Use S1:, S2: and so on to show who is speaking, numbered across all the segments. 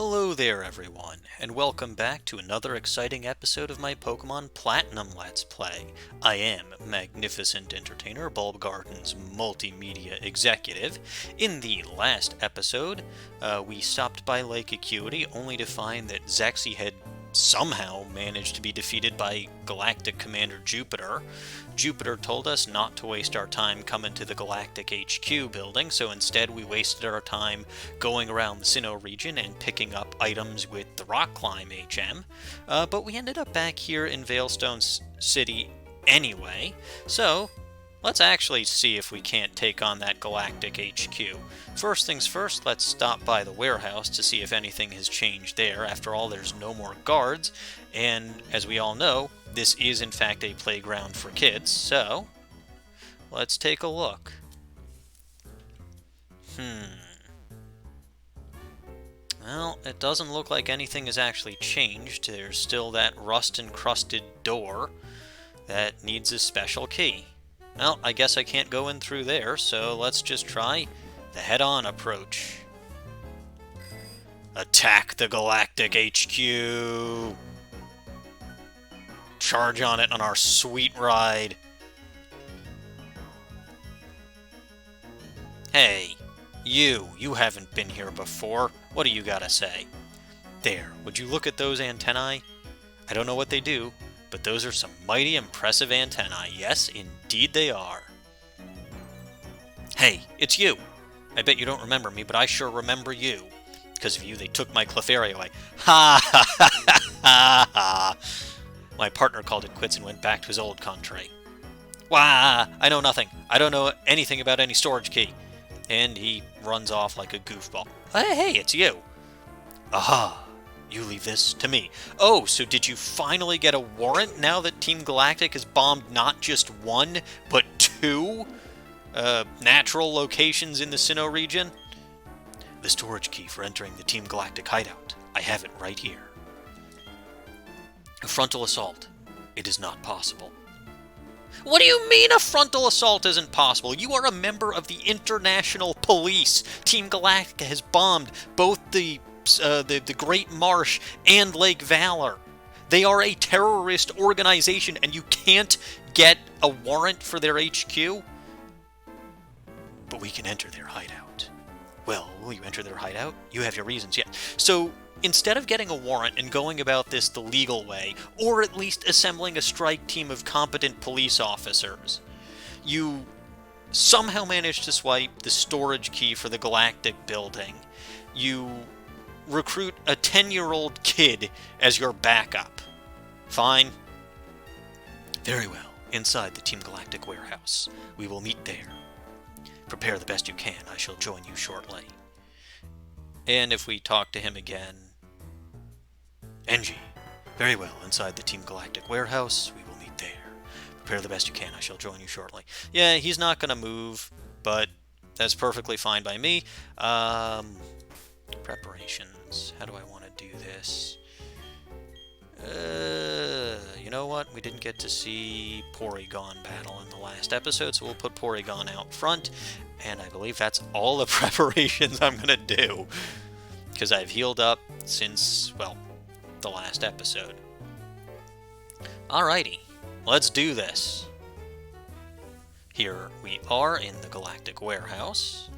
S1: Hello there everyone, and welcome back to another exciting episode of my Pokemon Platinum Let's Play. I am Magnificent Entertainer, Bulbagarden's multimedia executive. In the last episode, we stopped by Lake Acuity only to find that Zexy had somehow managed to be defeated by Galactic Commander Juniper. Juniper told us not to waste our time coming to the Galactic HQ building, so instead we wasted our time going around the Sinnoh region and picking up items with the Rock Climb HM. But we ended up back here in Veilstone City anyway, so let's actually see if we can't take on that Galactic HQ. First things first, let's stop by the warehouse to see if anything has changed there. After all, there's no more guards, and as we all know, this is in fact a playground for kids, so let's take a look. Well, it doesn't look like anything has actually changed. There's still that rust-encrusted door that needs a special key. Well, I guess I can't go in through there, so let's just try the head-on approach. Attack the Galactic HQ! Charge on it on our sweet ride. Hey, you haven't been here before. What do you gotta say? There, would you look at those antennae? I don't know what they do, but those are some mighty impressive antennae. Yes, indeed they are. Hey, it's you! I bet you don't remember me, but I sure remember you. Because of you, they took my Clefairy away. Ha ha ha ha ha ha! My partner called it quits and went back to his old country. Wah! I know nothing. I don't know anything about any storage key. And he runs off like a goofball. Hey, it's you! Aha! You leave this to me. Oh, so did you finally get a warrant now that Team Galactic has bombed not just one, but two natural locations in the Sinnoh region? The storage key for entering the Team Galactic hideout. I have it right here. A frontal assault. It is not possible. What do you mean a frontal assault isn't possible? You are a member of the International Police. Team Galactic has bombed both the Great Marsh and Lake Valor. They are a terrorist organization, and you can't get a warrant for their HQ? But we can enter their hideout. Well, will you enter their hideout? You have your reasons yet. So, instead of getting a warrant and going about this the legal way, or at least assembling a strike team of competent police officers, you somehow managed to swipe the storage key for the Galactic building. You recruit a 10-year-old kid as your backup. Fine. Very well. Inside the Team Galactic Warehouse. We will meet there. Prepare the best you can. I shall join you shortly. And if we talk to him again... Engie. Very well. Inside the Team Galactic Warehouse. We will meet there. Prepare the best you can. I shall join you shortly. Yeah, he's not going to move, but that's perfectly fine by me. Preparations. How do I want to do this? You know what? We didn't get to see Porygon battle in the last episode, so we'll put Porygon out front, and I believe that's all the preparations I'm going to do, because I've healed up since, well, the last episode. Alrighty, let's do this. Here we are in the Galactic Warehouse.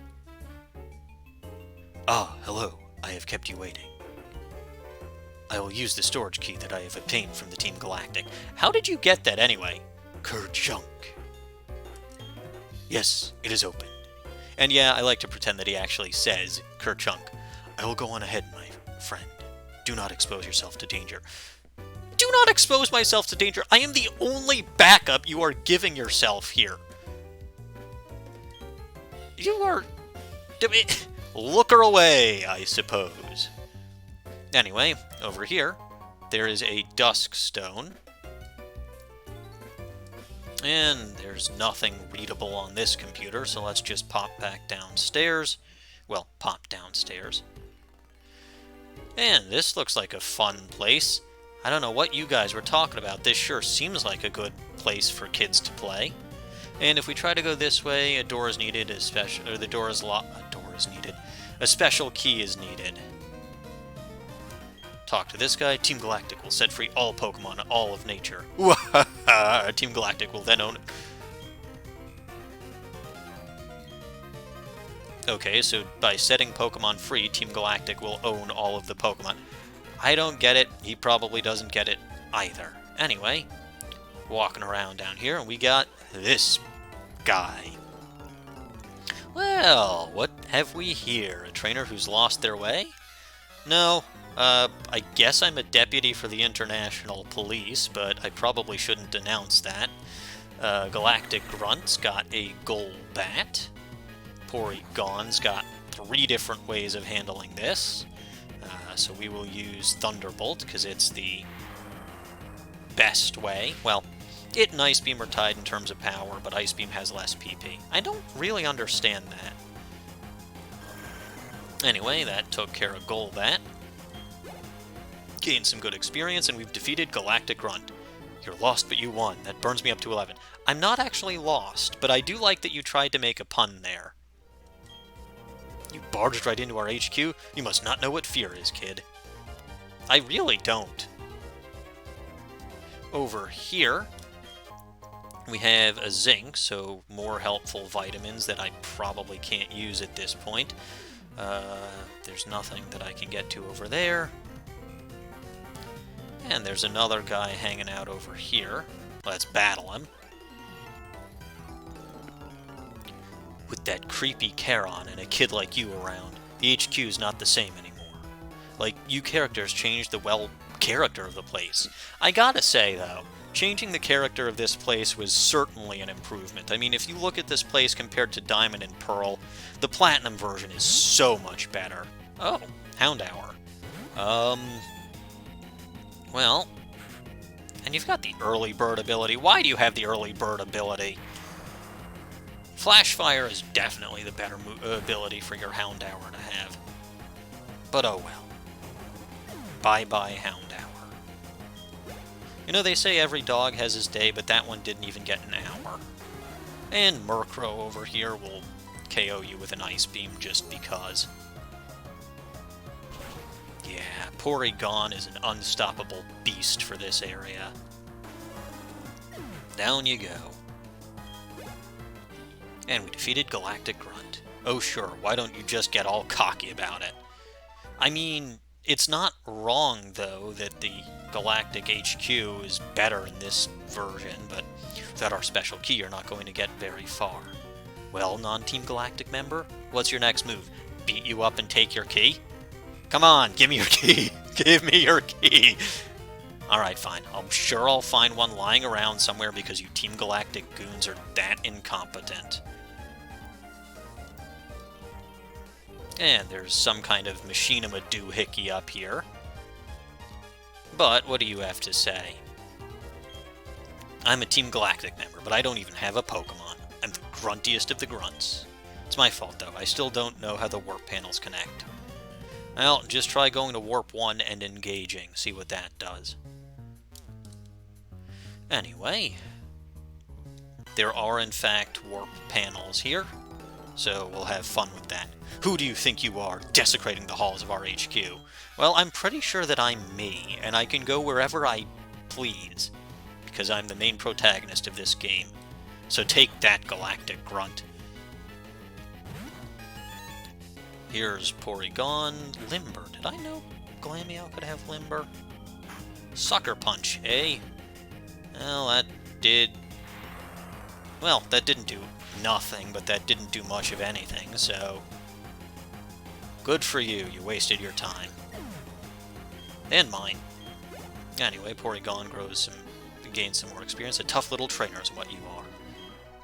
S1: Ah, hello. I have kept you waiting. I will use the storage key that I have obtained from the Team Galactic. How did you get that anyway? Kerchunk. Yes, it is open. And yeah, I like to pretend that he actually says Kerchunk. I will go on ahead, my friend. Do not expose yourself to danger. Do not expose myself to danger. I am the only backup you are giving yourself here. You are... Look her away, I suppose. Anyway, over here, there is a Dusk Stone. And there's nothing readable on this computer, so let's just pop back downstairs. Well, pop downstairs. And this looks like a fun place. I don't know what you guys were talking about. This sure seems like a good place for kids to play. And if we try to go this way, a door is needed, a door is locked. A door is needed. A special key is needed. Talk to this guy. Team Galactic will set free all Pokemon, all of nature. Team Galactic will then own it. Okay, so by setting Pokemon free, Team Galactic will own all of the Pokemon. I don't get it. He probably doesn't get it either. Anyway, walking around down here, and we got this guy. Well, what have we here? A trainer who's lost their way? No, I guess I'm a deputy for the International Police, but I probably shouldn't announce that. Galactic Grunt's got a Golbat. Porygon's got 3 different ways of handling this. So we will use Thunderbolt, because it's the best way. Well, it and Ice Beam are tied in terms of power, but Ice Beam has less PP. I don't really understand that. Anyway, that took care of Golbat. Gained some good experience, and we've defeated Galactic Grunt. You're lost, but you won. That burns me up to 11. I'm not actually lost, but I do like that you tried to make a pun there. You barged right into our HQ? You must not know what fear is, kid. I really don't. Over here, we have a zinc, so more helpful vitamins that I probably can't use at this point. There's nothing that I can get to over there. And there's another guy hanging out over here. Let's battle him. With that creepy Charon and a kid like you around, the HQ's not the same anymore. Like, you characters changed the, well, character of the place. I gotta say, though, changing the character of this place was certainly an improvement. I mean, if you look at this place compared to Diamond and Pearl, the Platinum version is so much better. Oh, Houndour. Well, and you've got the early bird ability. Why do you have the early bird ability? Flash Fire is definitely the better ability for your Houndour to have. But oh well. Bye-bye, Houndour. You know, they say every dog has his day, but that one didn't even get an hour. And Murkrow over here will KO you with an Ice Beam just because. Yeah, Porygon is an unstoppable beast for this area. Down you go. And we defeated Galactic Grunt. Oh sure, why don't you just get all cocky about it? I mean, it's not wrong, though, that the Galactic HQ is better in this version, but without our special key, you're not going to get very far. Well, non-Team Galactic member, what's your next move? Beat you up and take your key? Come on, give me your key! Give me your key! Alright, fine. I'm sure I'll find one lying around somewhere because you Team Galactic goons are that incompetent. And there's some kind of machinima doohickey up here. But what do you have to say? I'm a Team Galactic member, but I don't even have a Pokemon. I'm the gruntiest of the grunts. It's my fault, though. I still don't know how the warp panels connect. Well, just try going to Warp 1 and engaging. See what that does. Anyway, there are, in fact, warp panels here, so we'll have fun with that. Who do you think you are, desecrating the halls of our HQ? Well, I'm pretty sure that I'm me, and I can go wherever I please, because I'm the main protagonist of this game. So take that, Galactic Grunt. Here's Porygon. Limber. Did I know Glameow could have Limber? Sucker Punch, eh? Well, that didn't do nothing, but that didn't do much of anything, so good for you. You wasted your time. And mine. Anyway, Porygon gains some more experience. A tough little trainer is what you are.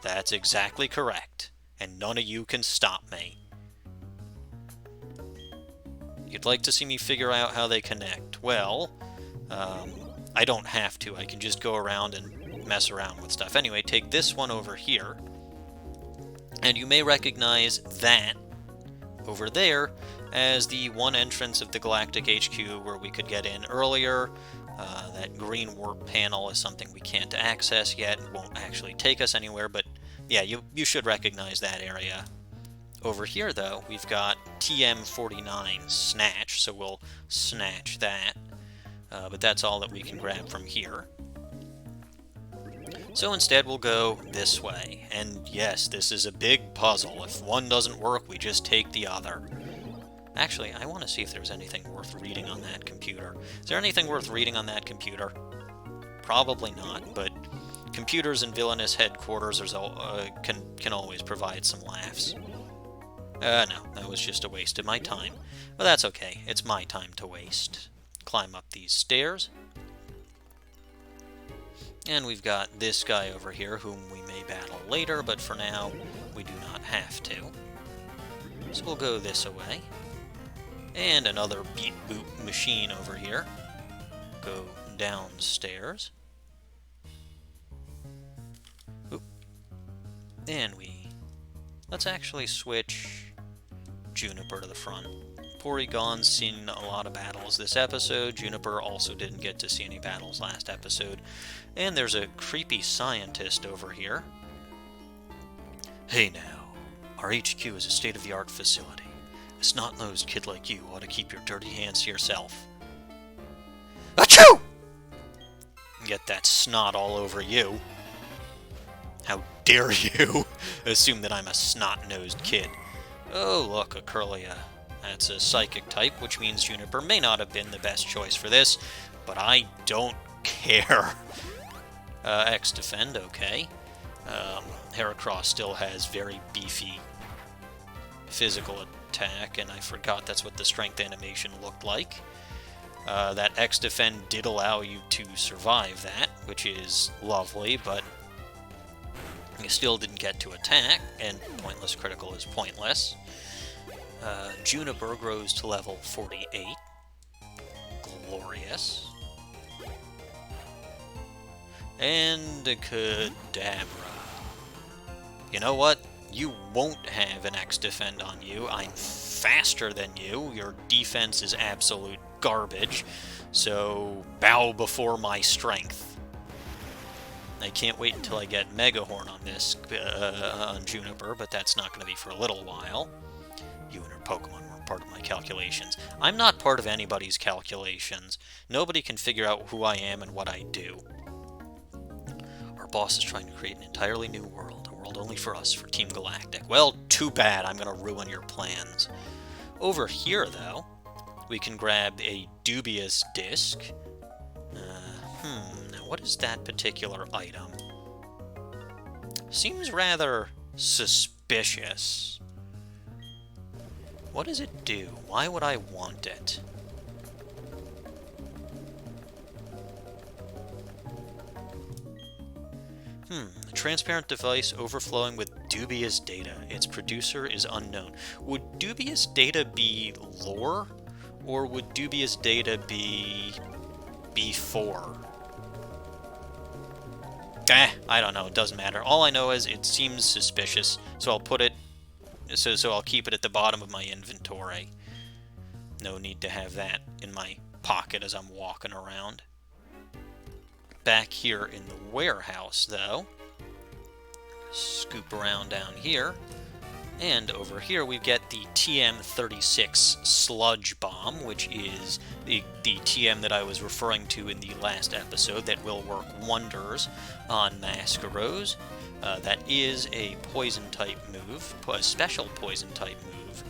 S1: That's exactly correct. And none of you can stop me. You'd like to see me figure out how they connect. Well, I don't have to. I can just go around and mess around with stuff. Anyway, take this one over here. And you may recognize that over there as the one entrance of the Galactic HQ where we could get in earlier. That green warp panel is something we can't access yet. It won't actually take us anywhere, but yeah, you should recognize that area Over here, though, we've got TM49 Snatch, so we'll snatch that. But that's all that we can grab from here. So instead we'll go this way. And yes, this is a big puzzle. If one doesn't work, we just take the other. Actually, I want to see if there's anything worth reading on that computer. Is there anything worth reading on that computer? Probably not, but computers in villainous headquarters can always provide some laughs. No, that was just a waste of my time. But that's okay, it's my time to waste. Climb up these stairs. And we've got this guy over here, whom we may battle later, but for now, we do not have to. So we'll go this way. And another beat boot machine over here. Go downstairs. Oop. And let's actually switch Juniper to the front. Porygon's seen a lot of battles this episode. Juniper also didn't get to see any battles last episode. And there's a creepy scientist over here. Hey now, our HQ is a state-of-the-art facility. A snot-nosed kid like you ought to keep your dirty hands to yourself. Achoo! Get that snot all over you. How dare you assume that I'm a snot-nosed kid. Oh, look, a Curlia. That's a psychic type, which means Juniper may not have been the best choice for this, but I don't care. X-Defend, okay. Heracross still has very beefy physical attack, and I forgot that's what the strength animation looked like. That X-Defend did allow you to survive that, which is lovely, but you still didn't get to attack, and pointless critical is pointless. Juniper grows to level 48. Glorious. And Kadabra. You know what? You won't have an X-Defend on you. I'm faster than you. Your defense is absolute garbage. So, bow before my strength. I can't wait until I get Mega Horn on this, on Juniper, but that's not going to be for a little while. You and her Pokemon weren't part of my calculations. I'm not part of anybody's calculations. Nobody can figure out who I am and what I do. Our boss is trying to create an entirely new world, a world only for us, for Team Galactic. Well, too bad, I'm going to ruin your plans. Over here, though, we can grab a Dubious disc. Now what is that particular item? Seems rather suspicious. What does it do? Why would I want it? A transparent device overflowing with dubious data. Its producer is unknown. Would dubious data be lore? Or would dubious data be before? I don't know. It doesn't matter. All I know is it seems suspicious, so I'll put it... So I'll keep it at the bottom of my inventory. No need to have that in my pocket as I'm walking around. Back here in the warehouse, though. Scoop around down here. And over here we get the TM36 Sludge Bomb, which is the TM that I was referring to in the last episode that will work wonders on MEtagross. That is a poison-type move, a special poison-type move,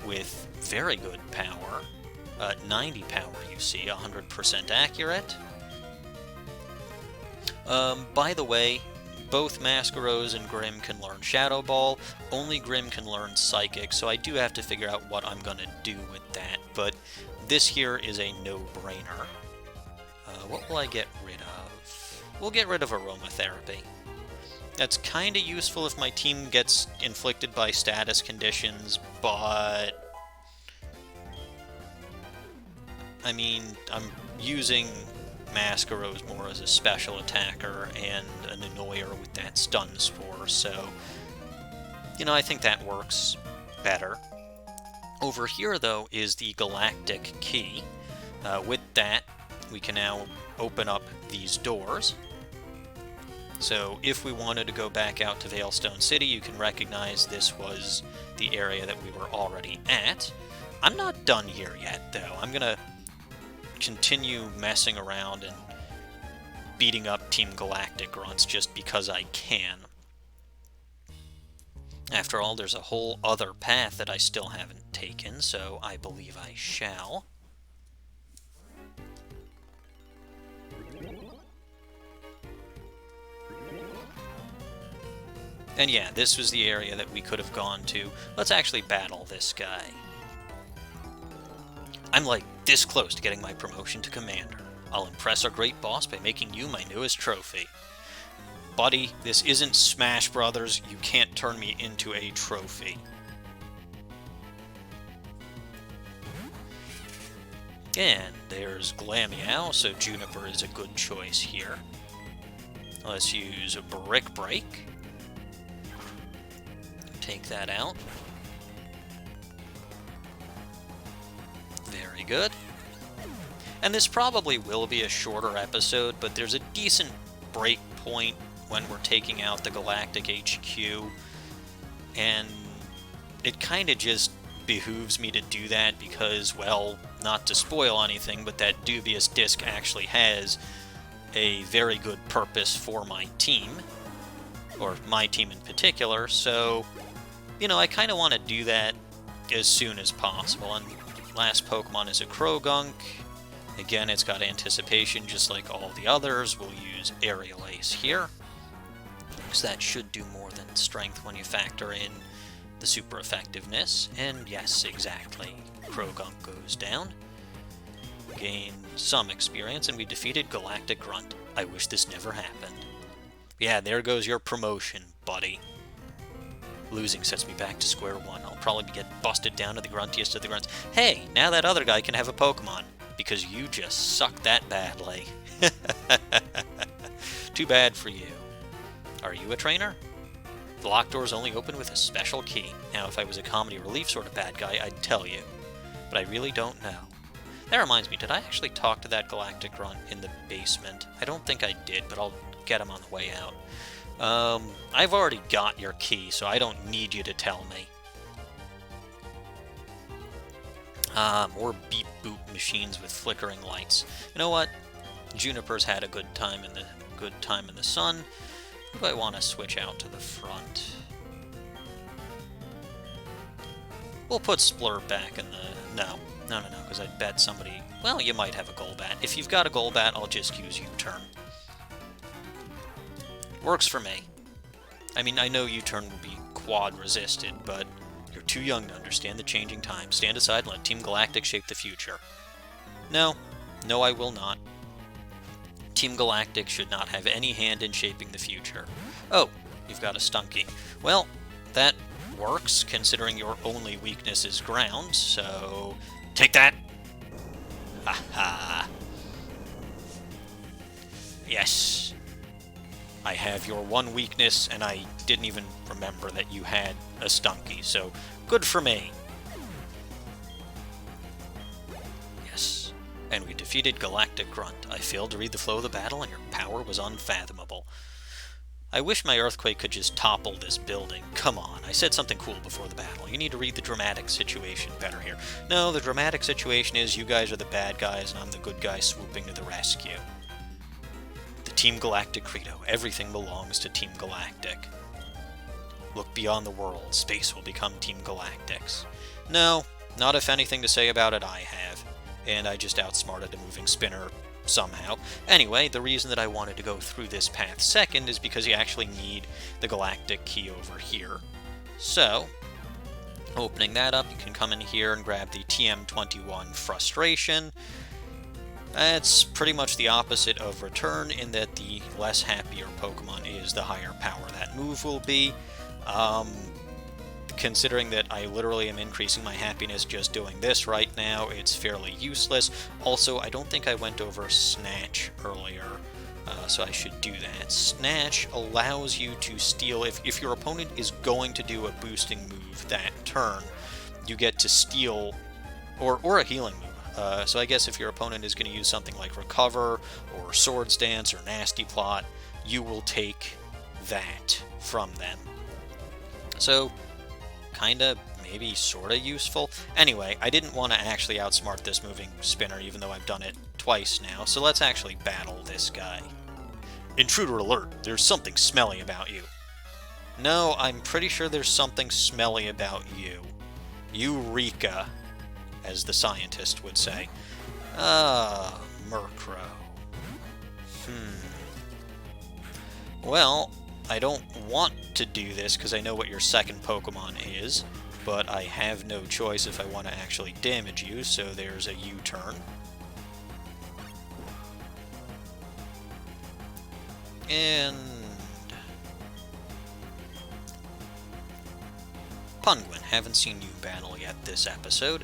S1: with very good power. 90 power, you see, 100% accurate. By the way, both MEtagross and Grim can learn Shadow Ball. Only Grim can learn Psychic, so I do have to figure out what I'm going to do with that. But this here is a no-brainer. What will I get rid of? We'll get rid of Aromatherapy. That's kind of useful if my team gets inflicted by status conditions, but... I mean, I'm using MEtagross more as a special attacker and an annoyer with that stun spore, so... You know, I think that works better. Over here, though, is the Galactic Key. With that, we can now open up these doors. So if we wanted to go back out to Veilstone City, you can recognize this was the area that we were already at. I'm not done here yet, though. I'm going to continue messing around and beating up Team Galactic grunts just because I can. After all, there's a whole other path that I still haven't taken, so I believe I shall. And yeah, this was the area that we could have gone to. Let's actually battle this guy. I'm like this close to getting my promotion to Commander. I'll impress our great boss by making you my newest trophy. Buddy, this isn't Smash Brothers. You can't turn me into a trophy. And there's Glameow, so Juniper is a good choice here. Let's use a Brick Break. Take that out. Very good. And this probably will be a shorter episode, but there's a decent break point when we're taking out the Galactic HQ, and it kind of just behooves me to do that because, well, not to spoil anything, but that Dubious disc actually has a very good purpose for my team, or my team in particular, so, you know, I kind of want to do that as soon as possible. And last Pokemon is a Krogunk. Again, it's got anticipation just like all the others. We'll use Aerial Ace here, because that should do more than strength when you factor in the super effectiveness. And yes, exactly. Krogunk goes down. Gain some experience, and we defeated Galactic Grunt. I wish this never happened. Yeah, there goes your promotion, buddy. Losing sets me back to square one. I'll probably get busted down to the gruntiest of the grunts. Hey, now that other guy can have a Pokemon, because you just suck that badly. Too bad for you. Are you a trainer? The locked doors only open with a special key. Now, if I was a comedy relief sort of bad guy, I'd tell you. But I really don't know. That reminds me, did I actually talk to that Galactic Grunt in the basement? I don't think I did, but I'll get him on the way out. I've already got your key, so I don't need you to tell me. More beep-boop machines with flickering lights. You know what? Juniper's had a good time in the sun. Who do I want to switch out to the front? We'll put Splur back in the... No, because I'd bet somebody... Well, you might have a Golbat. If you've got a Golbat, I'll just use U-turn. Works for me. I mean, I know U-turn will be quad-resisted, but you're too young to understand the changing times. Stand aside and let Team Galactic shape the future. No, I will not. Team Galactic should not have any hand in shaping the future. Oh, you've got a Stunky. Well, that works, considering your only weakness is ground, so... Take that! Ha ha! Yes. I have your one weakness, and I didn't even remember that you had a Stunky, so good for me. Yes. And we defeated Galactic Grunt. I failed to read the flow of the battle, and your power was unfathomable. I wish my earthquake could just topple this building. Come on, I said something cool before the battle. You need to read the dramatic situation better here. No, the dramatic situation is you guys are the bad guys, and I'm the good guy swooping to the rescue. The Team Galactic credo. Everything belongs to Team Galactic. Look beyond the world. Space will become Team Galactic's. No, not if anything to say about it I have. And I just outsmarted a moving spinner somehow. Anyway, the reason that I wanted to go through this path second is because you actually need the Galactic key over here. So, opening that up, you can come in here and grab the TM21 Frustration. It's pretty much the opposite of Return in that the less happier Pokemon is, the higher power that move will be. Considering that I literally am increasing my happiness just doing this right now, it's fairly useless. Also, I don't think I went over Snatch earlier, so I should do that. Snatch allows you to steal, if your opponent is going to do a boosting move that turn, you get to steal, or a healing move. So I guess if your opponent is going to use something like Recover, or Swords Dance, or Nasty Plot, you will take that from them. So, kinda, maybe sorta useful. Anyway, I didn't want to actually outsmart this moving spinner, even though I've done it twice now, so let's actually battle this guy. Intruder alert, there's something smelly about you. No, I'm pretty sure there's something smelly about you. Eureka, as the scientist would say. Ah, Murkrow. Well, I don't want to do this because I know what your second Pokemon is, but I have no choice if I want to actually damage you, so there's a U-turn. And Penguin, haven't seen you battle yet this episode.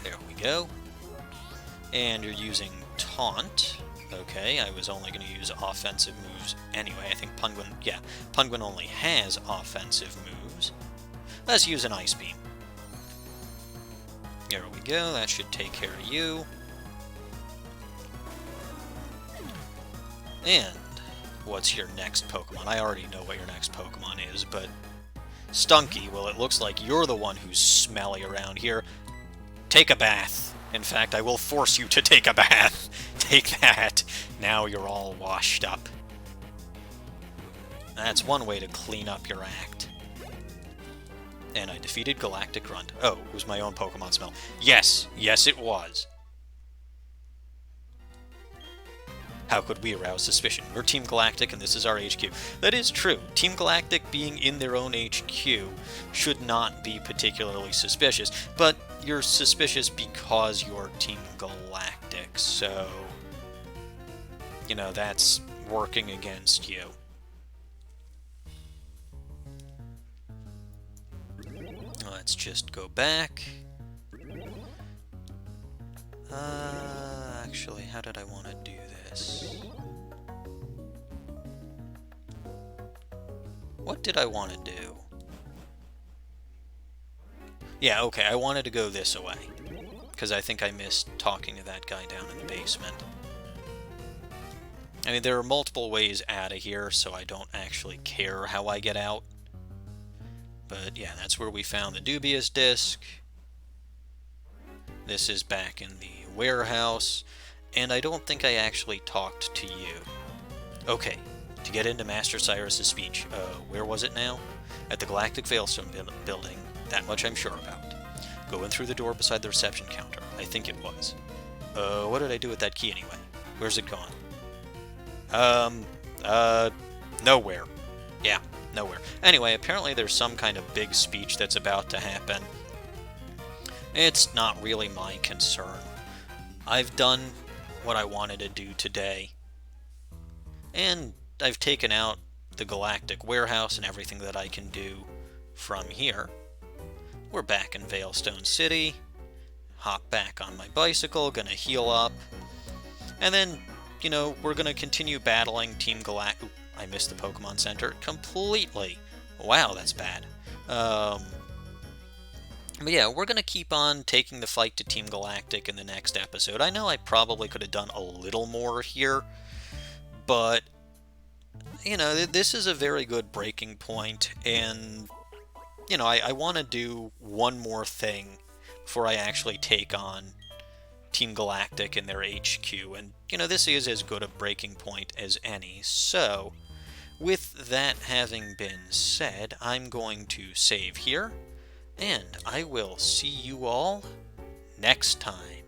S1: There we go. And you're using Taunt. Okay, I was only going to use offensive moves anyway. I think Penguin only has offensive moves. Let's use an Ice Beam. There we go, that should take care of you. And what's your next Pokemon? I already know what your next Pokemon is, but Stunky, well, it looks like you're the one who's smelly around here. Take a bath. In fact, I will force you to take a bath. Take that. Now you're all washed up. That's one way to clean up your act. And I defeated Galactic Grunt. Oh, it was my own Pokemon smell. Yes, yes it was. How could we arouse suspicion? We're Team Galactic and this is our HQ. That is true. Team Galactic being in their own HQ should not be particularly suspicious, but you're suspicious because you're Team Galactic, so, you know, that's working against you. Let's just go back. Actually, how did I want to do this? What did I want to do? Yeah, okay, I wanted to go this way, because I think I missed talking to that guy down in the basement. I mean, there are multiple ways out of here, so I don't actually care how I get out. But yeah, that's where we found the Dubious disc. This is back in the warehouse, and I don't think I actually talked to you. Okay, to get into Master Cyrus's speech, where was it now? At the Galactic Veilstone building, that much I'm sure about. Go in through the door beside the reception counter, I think it was. What did I do with that key anyway? Where's it gone? Nowhere. Yeah, nowhere. Anyway, apparently there's some kind of big speech that's about to happen. It's not really my concern. I've done what I wanted to do today. And I've taken out the Galactic Warehouse and everything that I can do from here. We're back in Veilstone City. Hop back on my bicycle, gonna heal up. And then, you know, we're gonna continue battling Team Galactic. I missed the Pokemon Center completely. Wow, that's bad. But yeah, we're going to keep on taking the fight to Team Galactic in the next episode. I know I probably could have done a little more here, but, you know, this is a very good breaking point, and, you know, I want to do one more thing before I actually take on Team Galactic in their HQ, and, you know, this is as good a breaking point as any, so, with that having been said, I'm going to save here, and I will see you all next time.